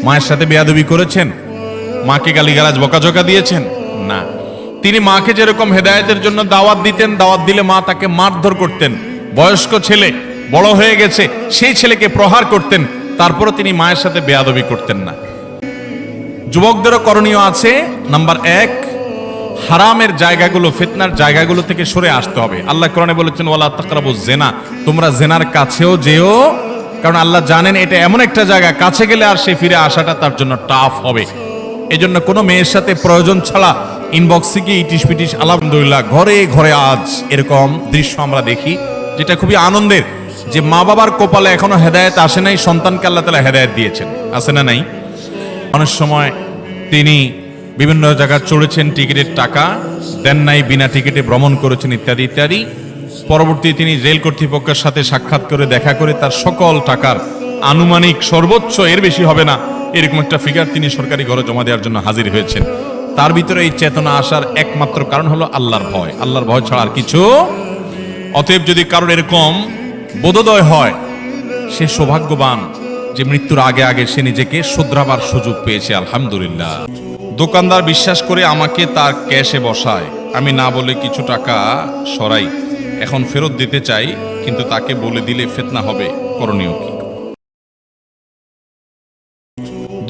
মায়ের সাথে বেয়াদবি করেছেন? মাকে গালিগালাজ বকাঝকা দিয়েছেন? না। তিনি মাকে যেরকম হেদায়েতের জন্য দাওয়াত দিতেন, দাওয়াত দিলে মা তাকে মারধর করতেন। বয়স্ক ছেলে বড় হয়ে গেছে, সেই ছেলেকে প্রহার করতেন, তারপরে তিনি মায়ের সাথে বেয়াদবি করতেন না। যুবকদেরও করণীয় আছে। নাম্বার 1, হারামের জায়গাগুলো, ফিতনার জায়গাগুলো থেকে সরে আসতে হবে। আল্লাহ কোরআনে বলেছেন ওয়ালা তাকরাবুজ জিনা, তোমরা জিনার কাছেও যেও, কারণ আল্লাহ জানেন এটা এমন একটা জায়গা, কাছে গেলে আর সে ফিরে আসাটা তার জন্য টাফ হবে। এজন্য কোনো মেয়ের সাথে প্রয়োজন ছাড়া ইনবক্সে গিয়ে ইটিস পিটিস। আলহামদুলিল্লাহ ঘরে ঘরে আজ এরকম দৃশ্য আমরা দেখি, যেটা খুবই আনন্দের, যে মা বাবার কপালে এখনো হেদায়েত আসে নাই, সন্তানকে আল্লাহ তাআলা হেদায়েত দিয়েছেন। আছে না নাই? অনেক সময় তিনি বিভিন্ন জায়গায় চড়েছেন, টিকিটের টাকা দেন নাই, বিনা টিকিটে ভ্রমণ করেছেন, ইত্যাদি ইত্যাদি। পরবর্তী তিনি রেল কর্তৃপক্ষের সাথে সাক্ষাৎ করে দেখা করে তার সকল টাকার আনুমানিক সর্বোচ্চ এর বেশি হবে না এরকম একটা ফিগার তিনি সরকারি ঘরে জমা দেওয়ার জন্য হাজির হয়েছেন। তার ভিতরে এই চেতনা আসার একমাত্র কারণ হলো আল্লাহর ভয়। আল্লাহর ভয় ছাড়া আর কিছু। অতএব যদি কারোর এরকম বোধোদয় হয়, সে সৌভাগ্যবান যে মৃত্যুর আগে আগে সে নিজেকে শুধরাবার সুযোগ পেয়েছে। আলহামদুলিল্লাহ। দোকানদার বিশ্বাস করে আমাকে তার ক্যাশে বসায়, আমি না বলে কিছু টাকা সরাই, এখন ফেরত দিতে চাই, কিন্তু তাকে বলে দিলে ফিতনা হবে, করণীয় কি?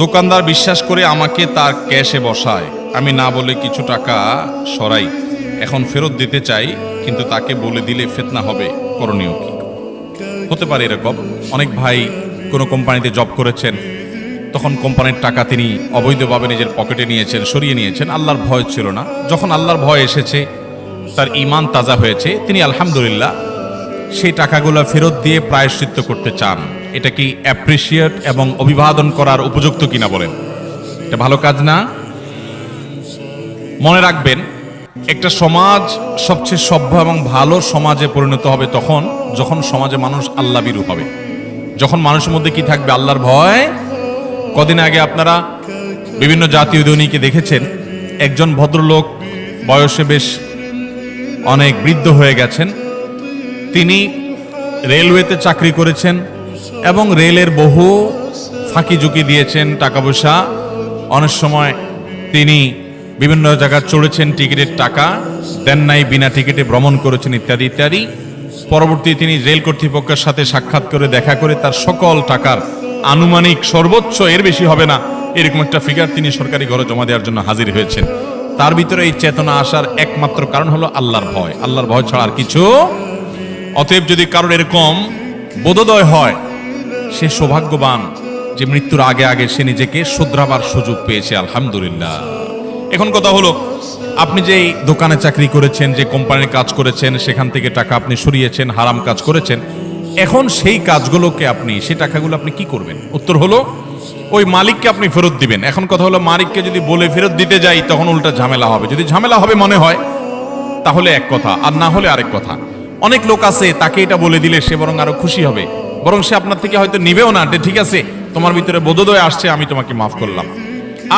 দোকানদার বিশ্বাস করে আমাকে তার ক্যাশে বসায়, আমি না বলে কিছু টাকা সরাই, এখন ফেরত দিতে চাই, কিন্তু তাকে বলে দিলে ফিতনা হবে, করণীয় কি? হতে পারে এরকম অনেক ভাই কোনো কোম্পানিতে জব করেছেন, তখন কোম্পানির টাকা তিনি অবৈধভাবে নিজের পকেটে নিয়েছেন, সরিয়ে নিয়েছেন, আল্লাহর ভয় ছিল না। যখন আল্লাহর ভয় এসেছে, তার ঈমান তাজা হয়েছে, তিনি আলহামদুলিল্লাহ সেই টাকাগুলো ফেরত দিয়ে প্রায়শ্চিত্ত করতে চান। এটা কি অ্যাপ্রিসিয়েট এবং অভিবাদন করার উপযুক্ত কিনা বলেন? এটা ভালো কাজ না? মনে রাখবেন, একটা সমাজ সবচেয়ে সভ্য এবং ভালো সমাজে পরিণত হবে তখন যখন সমাজে মানুষ আল্লাহ ভীরু হবে, যখন মানুষের মধ্যে কি থাকবে? আল্লাহর ভয়। কদিন আগে আপনারা বিভিন্ন জাতীয় দৈনিকে দেখেছেন, একজন ভদ্রলোক বয়সে বেশ অনেক বৃদ্ধ হয়ে গেছেন, তিনি রেলওয়েতে চাকরি করেছেন এবং রেলের বহু ফাঁকি ঝুঁকি দিয়েছেন, টাকা পয়সা। অনেক সময় তিনি বিভিন্ন জায়গায় চড়েছেন, টিকিটের টাকা দেন নাই, বিনা টিকিটে ভ্রমণ করেছেন, ইত্যাদি ইত্যাদি। পরবর্তী তিনি রেল কর্তৃপক্ষের সাথে সাক্ষাৎ করে দেখা করে তার সকল টাকার আনুমানিক সর্বোচ্চ এর বেশি হবে না এরকম একটা ফিগার তিনি সরকারি ঘরে জমা দেওয়ার জন্য হাজির হয়েছেন। তার ভিতরে এই চেতনা আসার একমাত্র কারণ হলো আল্লাহর ভয়। আল্লাহর ভয় ছাড়া আর কিছু। অতএব যদি কারোর এরকম বোধোদয় হয়, সে সৌভাগ্যবান যে মৃত্যুর আগে আগে সে নিজেকে শুধরাবার সুযোগ পেয়েছে। আলহামদুলিল্লাহ। এখন কথা হলো, আপনি যে দোকানে চাকরি করেছেন, যে কোম্পানির কাজ করেছেন, সেখান থেকে টাকা আপনি সরিয়েছেন, হারাম কাজ করেছেন, এখন সেই কাজগুলোকে আপনি, সেই টাকাগুলো আপনি কি করবেন? উত্তর হলো ওই মালিককে আপনি ফেরত দিবেন। এখন কথা হলো, মালিককে যদি বলে ফেরত দিতে যাই তখন উল্টা ঝামেলা হবে। যদি ঝামেলা হবে মনে হয় তাহলে এক কথা, আর না হলে আরেক কথা। অনেক লোক আছে তাকে এটা বলে দিলে সে বরং আরো খুশি হবে, বরং সে আপনার থেকে হয়তো নিবেও না, ঠিক আছে তোমার ভিতরে বোধোদয় আসছে, আমি তোমাকে মাফ করলাম।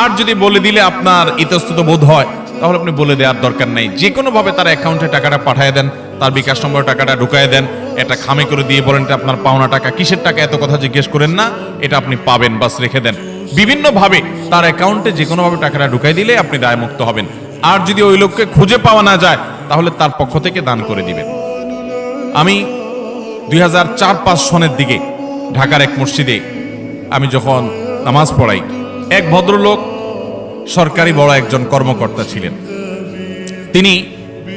আর যদি বলে দিলে আপনার ইতস্তত বোধ হয়, তাহলে আপনি বলে দেওয়ার দরকার নাই, যে কোনো ভাবে তার অ্যাকাউন্টে টাকাটা পাঠিয়ে দেন, তার বিকাশ নম্বরে টাকাটা ঢুকায় দেন, এটা খামে করে দিয়ে বলেন এটা আপনার পাওনা টাকা, কিসের টাকা এত কথা জিজ্ঞেস করেন না, এটা আপনি পাবেন, বাস রেখে দেন। বিভিন্ন ভাবে তার অ্যাকাউন্টে যে কোনো ভাবে টাকাটা ঢুকাই দিলে আপনি দায়মুক্ত হবেন। আর যদি ওই লোককে খুঁজে পাওয়া না যায়, তাহলে তার পক্ষ থেকে দান করে দিবেন। আমি 2004-05 সনের দিকে ঢাকার এক মসজিদে আমি যখন নামাজ পড়াই, এক ভদ্রলোক সরকারি বড় একজন কর্মকর্তা ছিলেন। তিনি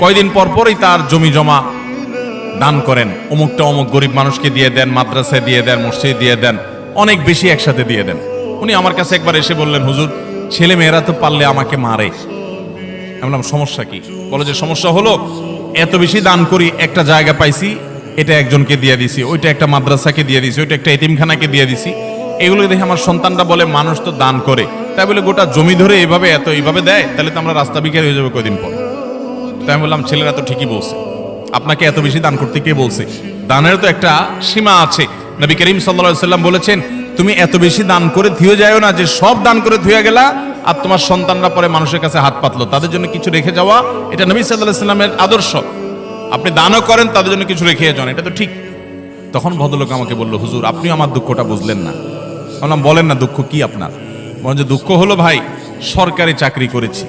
কয়দিন পর পরই তার জমি জমা দান করেন, অমুকটা অমুক গরিব মানুষকে দিয়ে দেন, মাদ্রাসায় দিয়ে দেন, মসজিদে দিয়ে দেন, অনেক বেশি একসাথে দিয়ে দেন। উনি আমার কাছে একবার এসে বললেন, হুজুর ছেলে মেয়েরা তো পারলে আমাকে মারে। আমি বললাম সমস্যা কি? বলে যে সমস্যা হলো এত বেশি দান করি, একটা জায়গা পাইছি, এটা একজনকে দিয়ে দিছি, ওইটা একটা মাদ্রাসাকে দিয়ে দিছি, ওইটা একটা এতিমখানাকে দিয়ে দিছি। এগুলো দেখে আমার সন্তানরা বলে মানুষ তো দান করে, তাই বলে গোটা জমি ধরে এইভাবে এইভাবে দেয়, তাহলে তো আমরা রাস্তা বিক্রি হয়ে যাবে কয়দিন পর। তাই আমি বললাম ছেলেরা তো ঠিকই বলছে, আপনাকে এত বেশি দান করতে কে বলছে? দানের তো একটা সীমা আছে। নবী করিম সাল্লাল্লাহু আলাইহি ওয়াসাল্লাম বলেছেন, তুমি এত বেশি দান করে ধুয়ে যাও না যে সব দান করে ধুয়ে গেলা আর তোমার সন্তানরা পরে মানুষের কাছে হাত পাতলো। তাদের জন্য কিছু রেখে যাওয়া, এটা নবী সাল্লাল্লাহু আলাইহি ওয়াসাল্লামের আদর্শ। আপনি দানও করেন, তাদের জন্য কিছু রেখে যান, এটা তো ঠিক। তখন ভদ্রলোক আমাকে বলল, হুজুর আপনিও আমার দুঃখটা বুঝলেন না। বললাম বলেন না দুঃখ কি আপনার? বলেন যে দুঃখ হলো ভাই, সরকারি চাকরি করেছি,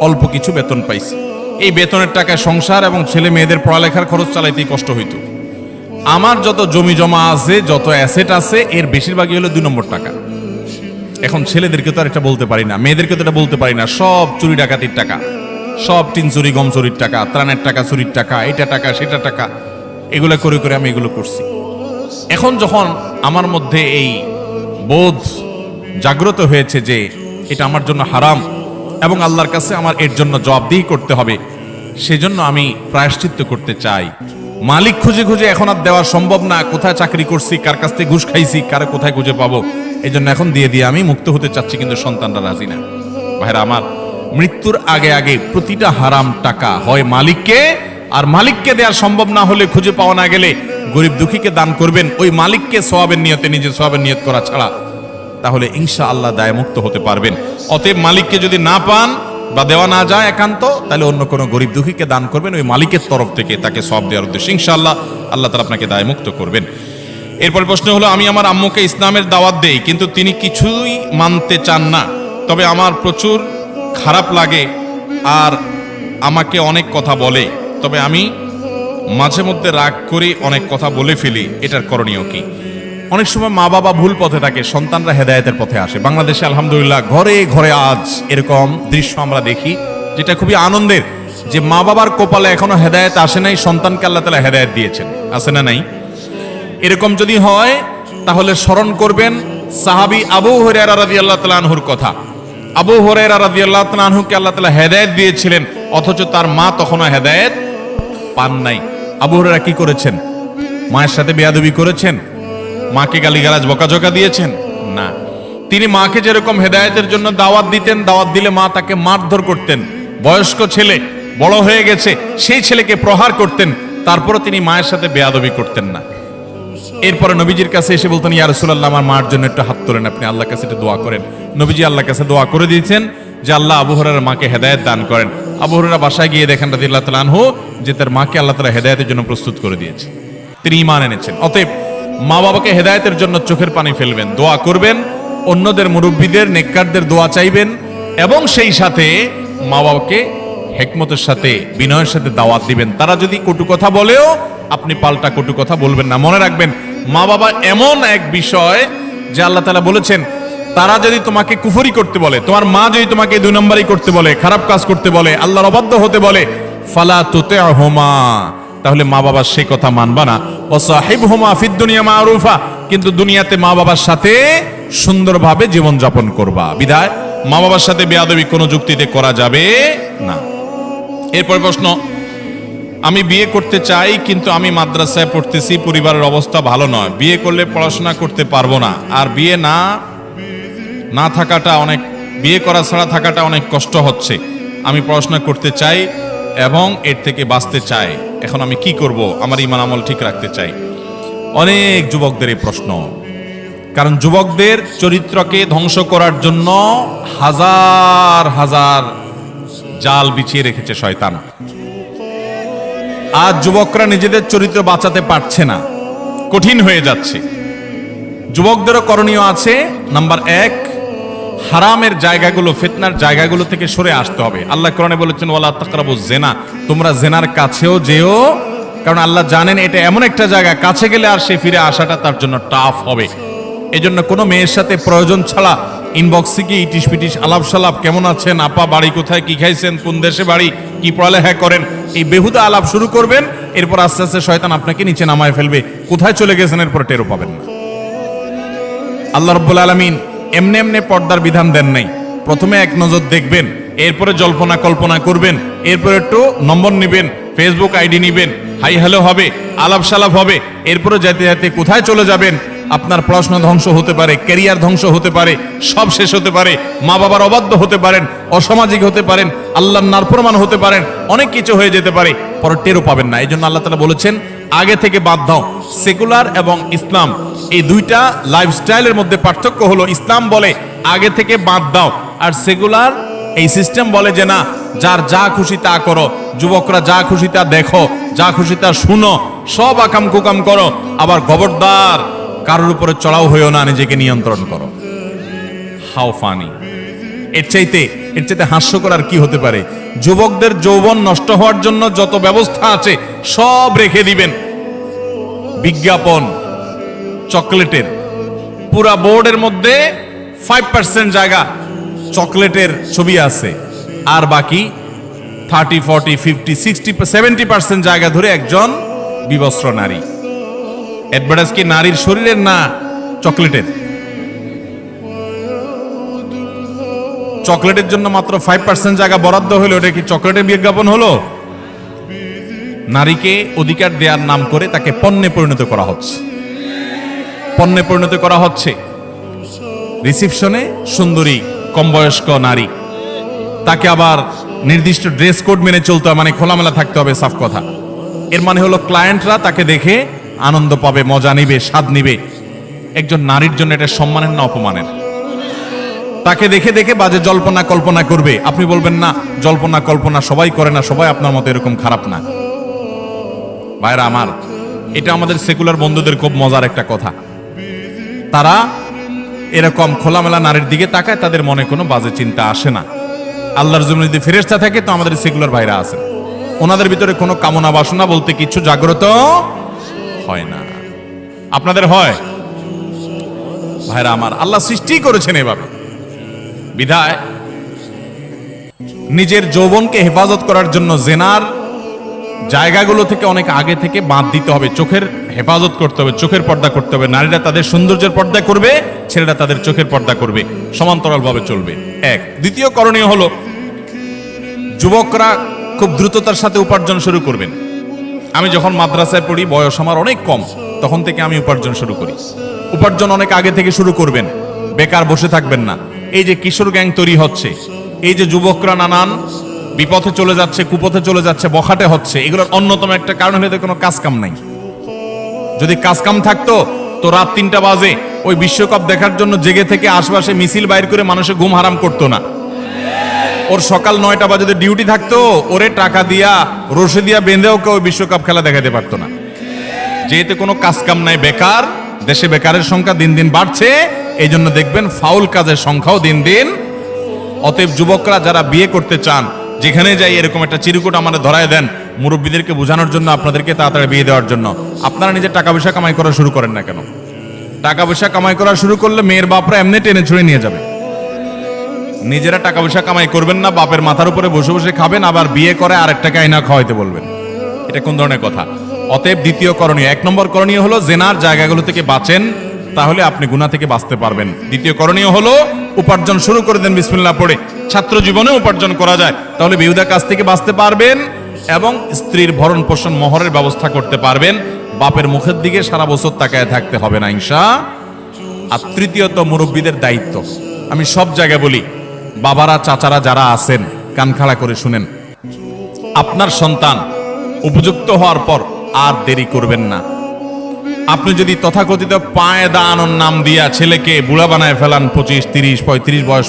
অল্প কিছু বেতন পাইছি, এই বেতনের টাকায় সংসার এবং ছেলে মেয়েদের পড়ালেখার খরচ চালাইতেই কষ্ট হইতো। আমার যত জমি জমা আছে, যত অ্যাসেট আছে, এর বেশিরভাগই হলো 2 নম্বর টাকা। এখন ছেলেদেরকে তো আর এটা বলতে পারি না, মেয়েদেরকে তো এটা বলতে পারি না, সব চুরি ডাকাতির টাকা, সব টিন চুরি গম চুরির টাকা, ত্রাণের টাকা চুরির টাকা, এটা টাকা সেটা টাকা, এগুলো করে করে আমি এগুলো করছি। এখন যখন আমার মধ্যে এই বোধ জাগ্রত হয়েছে যে এটা আমার জন্য হারাম এবং আল্লাহর কাছে আমার এর জন্য জবাবদিহি করতে হবে, সেজন্য আমি প্রায়শ্চিত্ত করতে চাই। মালিক খুঁজে খুঁজে এখন আর দেওয়া সম্ভব না, কোথায় চাকরি করছি, কার কাছ থেকে ঘুষ খাইছি, কারে কোথায় খুঁজে পাবো, এই জন্য এখন দিয়ে দিয়ে আমি মুক্ত হতে চাচ্ছি, কিন্তু সন্তানরা রাজি না। ভাইরা আমার, মৃত্যুর আগে আগে প্রতিটা হারাম টাকা হয় মালিককে, আর মালিককে দেওয়া সম্ভব না হলে, খুঁজে পাওয়া না গেলে গরিব দুঃখীকে দান করবেন, ওই মালিককে সওয়াবের নিয়তে নিজে সওয়াবের নিয়ত করা ছাড়া, তাহলে ইনশাআল্লাহ দায়মুক্ত হতে পারবেন। অতএব মালিককে যদি না পান বা দেওয়া না যায় একান্ত, তাহলে অন্য কোনো গরিব দুঃখীকে দান করবেন, ওই মালিকের তরফ থেকে তাকে সওয়াব দেওয়ার উদ্দেশ্যে। ইনশাআল্লাহ আল্লাহ তাআলা আপনাকে দায়মুক্ত করবেন। এরপর প্রশ্ন হলো, আমি আমার আম্মুকে ইসলামের দাওয়াত দেই, কিন্তু তিনি কিছুই মানতে চান না, তবে আমার প্রচুর খারাপ লাগে আর আমাকে অনেক কথা বলে, তবে আমি মাঝে মধ্যে রাগ করি, অনেক কথা বলে ফেলি, এটার করণীয় কি? অনেক সময় মা বাবা ভুল পথে থাকে, সন্তানরা হেদায়েতের পথে আসে। বাংলাদেশে আলহামদুলিল্লাহ ঘরে ঘরে আজ এরকম দৃশ্য আমরা দেখি, যেটা খুবই আনন্দের, যে মা বাবার কপালে এখনো হেদায়েত আসে নাই, সন্তানকে আল্লাহ তাআলা হেদায়েত দিয়েছেন। আছে না নাই? এরকম যদি হয় তাহলে স্মরণ করবেন সাহাবী আবু হুরায়রা রাদিয়াল্লাহু তাআলা আনহুর কথা। আবু হুরায়রা রাদিয়াল্লাহু তাআলা আনহুকে আল্লাহ তাআলা হেদায়েত দিয়েছিলেন, অথচ তার মা তখনও হেদায়েত পান নাই। আবু হুরায়রা কি করেছেন? মায়ের সাথে বেয়াদবি করেছেন? মাকে গালিগালাজ বকাঝকা দিয়েছেন? না। তিনি মাকে যেরকম হেদায়েতের জন্য দাওয়াত দিতেন, দাওয়াত দিলে মা তাকে মারধর করতেন। বয়স্ক ছেলে, বড় হয়ে গেছে, সেই ছেলেকে প্রহার করতেন, তারপরে তিনি মায়ের সাথে বেয়াদবি করতেন না। এরপরে নবীজির কাছে এসে বলতেন, ইয়া রাসূলুল্লাহ, আমার মার জন্য একটু হাত তোলেন, আপনি আল্লাহর কাছে একটু দোয়া করেন। নবীজি আল্লাহর কাছে দোয়া করে দিয়েছেন যে আল্লাহ আবু হুরায়রার মাকে হেদায়েত দান করেন। আবু হুরায়রা বাসায় গিয়ে দেখেন রাদিয়াল্লাহু তাআলা আনহু যে তার মাকে আল্লাহ তাআলা হেদায়েতের জন্য প্রস্তুত করে দিয়েছে, তিনি ঈমান এনেছেন। অতএব মা বাবাকে হেদায়েতের জন্য চোখের পানি ফেলবেন, দোয়া করবেন, অন্যদের মুরব্বীদের নেককারদের দোয়া চাইবেন, এবং সেই সাথে মা বাবাকে হিকমতের সাথে বিনয়ের সাথে দাওয়াত দিবেন। তারা যদি কটু কথা বলেও আপনি পাল্টা কটু কথা বলবেন না। মনে রাখবেন, মা বাবা এমন এক বিষয় যে আল্লাহ তাআলা বলেছেন, তারা যদি তোমাকে কুফরি করতে বলে, তোমার মা যদি তোমাকে 2 নম্বরই করতে বলে, খারাপ কাজ করতে বলে, আল্লাহর অবাধ্য হতে বলে, ফালা তুতি'হুমা, তাহলে মা বাবার সেই কথা মানবা না। ওয়াসাহিবহুমা ফিদ দুনিয়া মারুফা, কিন্তু দুনিয়াতে মা বাবার সাথে সুন্দরভাবে জীবন যাপন করবা। বিধায় মা বাবার সাথে বেয়াদবি কোনো যুক্তিতে করা যাবে না। এরপর প্রশ্ন, আমি বিয়ে করতে চাই, কিন্তু আমি মাদ্রাসায় পড়তেছি, পরিবারের অবস্থা ভালো নয়, বিয়ে করলে পড়াশোনা করতে পারবো না, আর বিয়ে না থাকাটা অনেক, বিয়ে করা ছাড়া থাকাটা অনেক কষ্ট হচ্ছে, আমি পড়াশোনা করতে চাই এবং এর থেকে বাঁচতে চাই, এখন আমি কি করব? আমার ঈমান আমল ঠিক রাখতে চাই। অনেক যুবকদের এই প্রশ্ন, কারণ যুবকদের চরিত্রকে ধ্বংস করার জন্য হাজার হাজার জাল বিছিয়ে রেখেছে শয়তান। আজ যুবকরা নিজেদের চরিত্র বাঁচাতে পারছে না, কঠিন হয়ে যাচ্ছে। যুবকদেরও করণীয় আছে। নাম্বার 1, হারামের জায়গাগুলো, ফিতনার জায়গাগুলো থেকে সরে আসতে হবে। আল্লাহ কোরআনে বলেছেন, ওয়ালা তাকরাবুজ জিনা, তোমরা জিনার কাছেও যেও, কারণ আল্লাহ জানেন এটা এমন একটা জায়গা, কাছে গেলে আর সে ফিরে আসাটা তার জন্য টাফ হবে। এজন্য কোনো মেয়ের সাথে প্রয়োজন ছাড়া ইনবক্সে গিয়ে ইটিশ পিটিশ আলাপ সালাপ, কেমন আছেন আপা, বাড়ি কোথায়, কি খাইছেন, কোন দেশে বাড়ি, কি পড়ালেখা করেন, এই বেহুদা আলাপ শুরু করবেন। এরপর আস্তে আস্তে শয়তান আপনাকে নিচে নামায় ফেলবে, কোথায় চলে গেছেন এরপর টেরও পাবেন না। আল্লাহ রাব্বুল আলামিন এমনি এমনি পর্দার বিধান দেন নাই। প্রথমে এক নজর দেখবেন, এরপরে জল্পনা কল্পনা করবেন, এরপরে একটু নম্বর নিবেন, ফেসবুক আইডি নিবেন, হাই হ্যালো হবে, আলাপ সালাপ হবে, এরপরে যেতে যেতে কোথায় চলে যাবেন, আপনার পড়াশোনা ধ্বংস হতে পারে, ক্যারিয়ার ধ্বংস হতে পারে, সব শেষ হতে পারে, মা বাবার অবাধ্য হতে পারেন, অসামাজিক হতে পারেন, আল্লাহর নাফরমান হতে পারেন, অনেক কিছু হয়ে যেতে পারে, পরে টেরও পাবেন না। এই জন্য আল্লাহ তাআলা বলেছেন, আগে থেকে বাদ দাও। সেকুলার এবং ইসলাম এই দুইটা লাইফস্টাইলের মধ্যে পার্থক্য হলো, ইসলাম বলে আগে থেকে বাদ দাও, আর সেকুলার এই সিস্টেম বলে যে না, যার যা খুশি তা করো, যুবকরা যা খুশি তা দেখো, যা খুশি তা শুনো, সব আকাম কুকাম করো, আবার খবরদার কারোর উপরে চড়াও হয়েও না, নিজেকে নিয়ন্ত্রণ করো। How funny! এর চাইতে হাস্যকর আর কি হতে পারে? যুবকদের যৌবন নষ্ট হওয়ার জন্য যত ব্যবস্থা আছে সব রেখে দিবেন। বিজ্ঞাপন চকলেটের, পুরা বোর্ডের মধ্যে 5% জায়গা চকলেটের ছবি আছে, আর বাকি 30, 40, 50, 60, 70% জায়গা ধরে একজন বিবস্ত্র নারী। অ্যাডভার্টাইজ কি নারীর শরীরের না চকলেটের? চকলেটের জন্য মাত্র 5% জায়গা বরাদ্দ হলো, এটা কি চকলেটের বিজ্ঞাপন হলো? নারীকে অধিকার দেওয়ার নাম করে তাকে পণ্যে পরিণত করা হচ্ছে, পণ্যে পরিণত করা হচ্ছে। রিসিপশনে সুন্দরী কম বয়স্ক নারী, তাকে আবার নির্দিষ্ট ড্রেস কোড মেনে চলতে হবে, মানে খোলামেলা থাকতে হবে, সাফ কথা। এর মানে হলো ক্লায়েন্টরা তাকে দেখে আনন্দ পাবে, মজা নিবে, স্বাদ নিবে। একজন নারীর জন্য এটা সম্মানের না অপমানের? তাকে দেখে দেখে বাজে জল্পনা কল্পনা করবে। আপনি বলবেন না, জল্পনা কল্পনা সবাই করে না, সবাই আপনার মতো এরকম খারাপ না। ভাইরা আমার, এটা আমাদের সেকুলার বন্ধুদের খুব মজার একটা কথা। তারা এরকম খোলামেলা নারীর দিকে তাকায়, তাদের মনে কোনো বাজে চিন্তা আসে না। আল্লাহর জমিনে যদি ফেরেশতা থাকে তো আমাদের সেকুলার ভাইরা আছে, ওনাদের ভিতরে কোনো কামনা বাসনা বলতে কিছু জাগ্রত হয় না। আপনাদের হয়? ভাইরা আমার, আল্লাহ সৃষ্টি করেছেন এভাবে। বিধায় নিজের যৌবনকে হেফাজত করার জন্য জেনার জায়গাগুলো থেকে অনেক আগে থেকে বাদ দিতে হবে। চোখের হেফাজত করতে হবে, চোখের পর্দা করতে হবে। নারীরা তাদের সৌন্দর্যের পর্দা করবে, ছেলেরা তাদের চোখের পর্দা করবে, সমান্তরালভাবে চলবে। এক। দ্বিতীয় করণীয় হলো, যুবকরা খুব দ্রুততার সাথে উপার্জন শুরু করবেন। আমি যখন মাদ্রাসায় পড়ি, বয়স আমার অনেক কম, তখন থেকে আমি উপার্জন শুরু করি। উপার্জন অনেক আগে থেকে শুরু করবেন, বেকার বসে থাকবেন না। এই যে কিশোর গ্যাং তৈরি হচ্ছে, এই যে যুবকরা নানান বিপথে চলে যাচ্ছে, কুপথে চলে যাচ্ছে, বখাটে হচ্ছে, এগুলোর অন্যতম একটা কারণ হলো কোনো কাজ কাম নাই। যদি কাজ কাম থাকতো তো রাত 3টা বাজে ওই বিশ্বকাপ দেখার জন্য জেগে থেকে আশপাশে মিছিল বাইর করে মানুষের ঘুম হারাম করতো না। ওর সকাল 9টা বাজে ডিউটি থাকতো, ওরে টাকা দিয়া রশি দিয়া বেঁধেও কেউ বিশ্বকাপ খেলা দেখাতে পারতো না। যেহেতু কোনো কাজ কাম নাই, বেকার, দেশে বেকারের সংখ্যা দিন দিন বাড়ছে, এই জন্য দেখবেন ফাউল কাজের সংখ্যাও দিন দিন। অতএব যুবকরা যারা বিয়ে করতে চান, যেখানে যাই এরকম একটা চিরকুট আমাদের ধরায় দেন, মুরব্বীদেরকে বোঝানোর জন্য, আপনাদেরকে তাড়াতাড়ি বিয়ে দেওয়ার জন্য। আপনারা নিজে টাকা পয়সা কামাই করা শুরু করেন না কেন? টাকা পয়সা কামাই করা শুরু করলে মেয়ের বাপরা এমনি টেনে ছুঁড়ে নিয়ে যাবে। নিজেরা টাকা পয়সা কামাই করবেন না, বাপের মাথার উপরে বসে বসে খাবেন, আবার বিয়ে করে আরেকটাকে আইনা খাওয়াইতে বলবেন। এটা কোন ধরনের কথা? অতএব দ্বিতীয় করণীয়, 1 নম্বর করণীয় হলো জেনার জায়গাগুলো থেকে বাঁচেন, তাহলে আপনি গুনাহ থেকে বাঁচতে পারবেন। দ্বিতীয় করণীয় হলো উপার্জন শুরু করে দেন বিসমিল্লাহ পড়ে। ছাত্র জীবনে উপার্জন করা যায়, তাহলে বেহুদা কাজ থেকে বাঁচতে পারবেন এবং স্ত্রীর ভরণ পোষণ মোহরের ব্যবস্থা করতে পারবেন। বাপের মুখের দিকে সারা বছর তাকায় থাকতে হবে না ইনশাআল্লাহ। আর তৃতীয়ত, মুরব্বীদের দায়িত্ব। আমি সব জায়গায় বলি, বাবারা চাচারা যারা আছেন কান খাড়া করে শুনেন। আপনার সন্তান উপযুক্ত হওয়ার পর আর দেরি করবেন না। আপনি যদি তথাকথিত পায়ে দাঁড়ানোর নাম দিয়া ছেলেকে বুড়া বানায় ফেলান, 25, 30, 35 বয়স